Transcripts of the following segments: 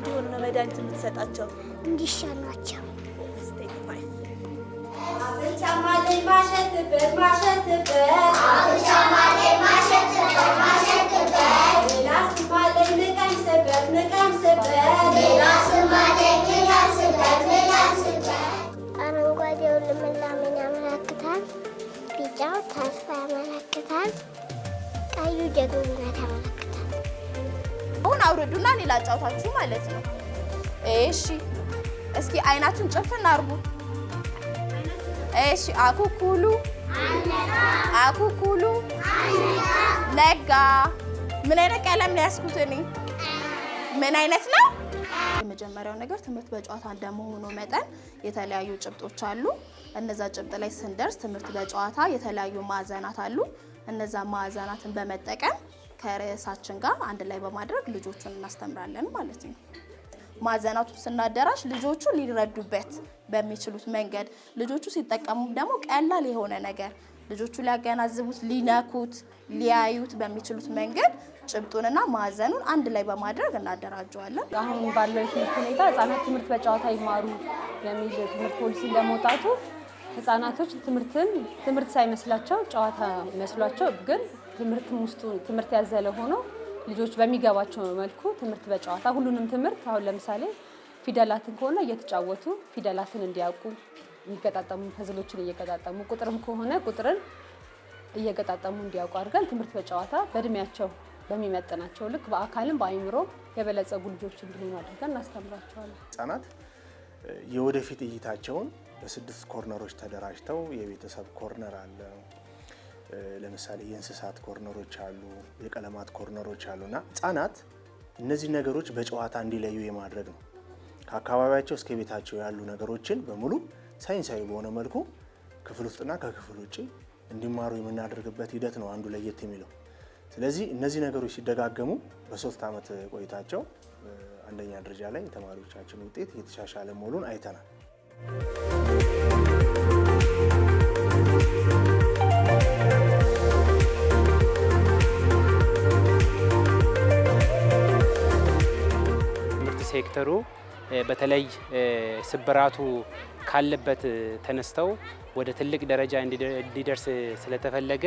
እንዲሆኑ ነው መድኃኒት የምትሰጣቸው? እንዲሻሏቸው። ስቴፕ 5 አረንጓዴው ልምላሜን ያመለክታል። ቢጫው ተስፋ ያመለክታል። ቀዩ ጀግንነት ያመለክታል። አሁን አውርዱና እኔ ላጫውታችሁ ማለት ነው። እሺ እስኪ አይናችሁን ጨፍን አድርጉ። እሺ አኩኩሉ አኩኩሉ ነጋ። ምን አይነት ቀለም ነው ያስኩት እኔ? ምን አይነት ነው? የመጀመሪያው ነገር ትምህርት በጨዋታ እንደመሆኑ መጠን የተለያዩ ጭብጦች አሉ። እነዛ ጭብጥ ላይ ስንደርስ ትምህርት በጨዋታ የተለያዩ ማዕዘናት አሉ። እነዛ ማዕዘናትን በመጠቀም ከርዕሳችን ጋር አንድ ላይ በማድረግ ልጆቹን እናስተምራለን ማለት ነው። ማዕዘናቱን ስናደራሽ ልጆቹ ሊረዱበት በሚችሉት መንገድ፣ ልጆቹ ሲጠቀሙ ደግሞ ቀላል የሆነ ነገር ልጆቹ ሊያገናዝቡት፣ ሊነኩት፣ ሊያዩት በሚችሉት መንገድ ጭብጡንና ማዕዘኑን አንድ ላይ በማድረግ እናደራጀዋለን። አሁን ባለው የትምህርት ሁኔታ ህጻናት ትምህርት በጨዋታ ይማሩ የሚል ትምህርት ፖሊሲ እንደመውጣቱ ህጻናቶች ትምህርት ሳይመስላቸው ጨዋታ መስሏቸው ግን ትምህርት ያዘለ ሆኖ ልጆች በሚገባቸው መልኩ ትምህርት በጨዋታ ሁሉንም ትምህርት አሁን ለምሳሌ ፊደላትን ከሆነ እየተጫወቱ ፊደላትን እንዲያውቁ የሚገጣጠሙ ፐዝሎችን እየገጣጠሙ ቁጥርም ከሆነ ቁጥርን እየገጣጠሙ እንዲያውቁ አድርገን ትምህርት በጨዋታ በእድሜያቸው በሚመጥናቸው ልክ በአካልም በአይምሮ የበለጸጉ ልጆች እንዲሆኑ አድርገን እናስተምራቸዋለን። ህጻናት የወደፊት እይታቸውን በስድስት ኮርነሮች ተደራጅተው የቤተሰብ ኮርነር አለ፣ ለምሳሌ የእንስሳት ኮርነሮች አሉ፣ የቀለማት ኮርነሮች አሉና ህጻናት እነዚህ ነገሮች በጨዋታ እንዲለዩ የማድረግ ነው። ከአካባቢያቸው እስከ ቤታቸው ያሉ ነገሮችን በሙሉ ሳይንሳዊ በሆነ መልኩ ክፍል ውስጥና ከክፍል ውጭ እንዲማሩ የምናደርግበት ሂደት ነው አንዱ ለየት የሚለው። ስለዚህ እነዚህ ነገሮች ሲደጋገሙ በ3 ዓመት ቆይታቸው አንደኛ ደረጃ ላይ የተማሪዎቻችን ውጤት እየተሻሻለ መሆኑን አይተናል። ትምህርት ሴክተሩ በተለይ ስብራቱ ካለበት ተነስተው ወደ ትልቅ ደረጃ እንዲደርስ ስለተፈለገ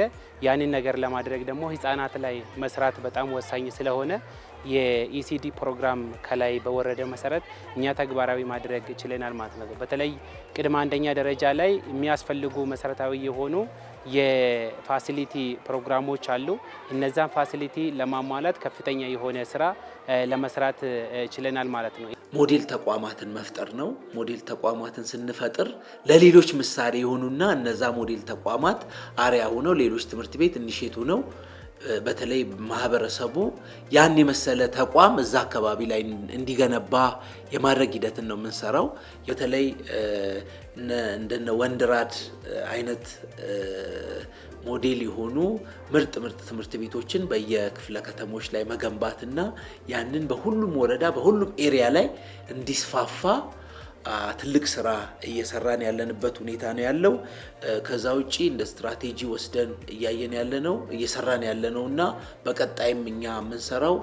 ያንን ነገር ለማድረግ ደግሞ ህፃናት ላይ መስራት በጣም ወሳኝ ስለሆነ የኢሲዲ ፕሮግራም ከላይ በወረደ መሰረት እኛ ተግባራዊ ማድረግ ችለናል ማለት ነው። በተለይ ቅድመ አንደኛ ደረጃ ላይ የሚያስፈልጉ መሰረታዊ የሆኑ የፋሲሊቲ ፕሮግራሞች አሉ። እነዛን ፋሲሊቲ ለማሟላት ከፍተኛ የሆነ ስራ ለመስራት ችለናል ማለት ነው። ሞዴል ተቋማትን መፍጠር ነው። ሞዴል ተቋማትን ስንፈጥር ለሌሎች ምሳሌ የሆኑና እነዛ ሞዴል ተቋማት አርያ ሆነው ሌሎች ትምህርት ቤት ኢኒሼቲቭ ነው በተለይ ማህበረሰቡ ያን የመሰለ ተቋም እዛ አካባቢ ላይ እንዲገነባ የማድረግ ሂደትን ነው የምንሰራው። በተለይ እንደነ ወንድራድ አይነት ሞዴል የሆኑ ምርጥ ትምህርት ቤቶችን በየክፍለ ከተሞች ላይ መገንባትና ያንን በሁሉም ወረዳ በሁሉም ኤሪያ ላይ እንዲስፋፋ ትልቅ ስራ እየሰራን ያለንበት ሁኔታ ነው ያለው። ከዛ ውጪ እንደ ስትራቴጂ ወስደን እየሰራን ያለነውና በቀጣይም እኛ የምንሰራው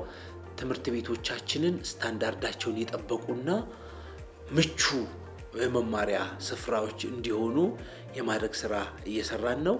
ትምህርት ቤቶቻችንን ስታንዳርዳቸውን የጠበቁና ምቹ የመማሪያ ስፍራዎች እንዲሆኑ የማድረግ ስራ እየሰራን ነው።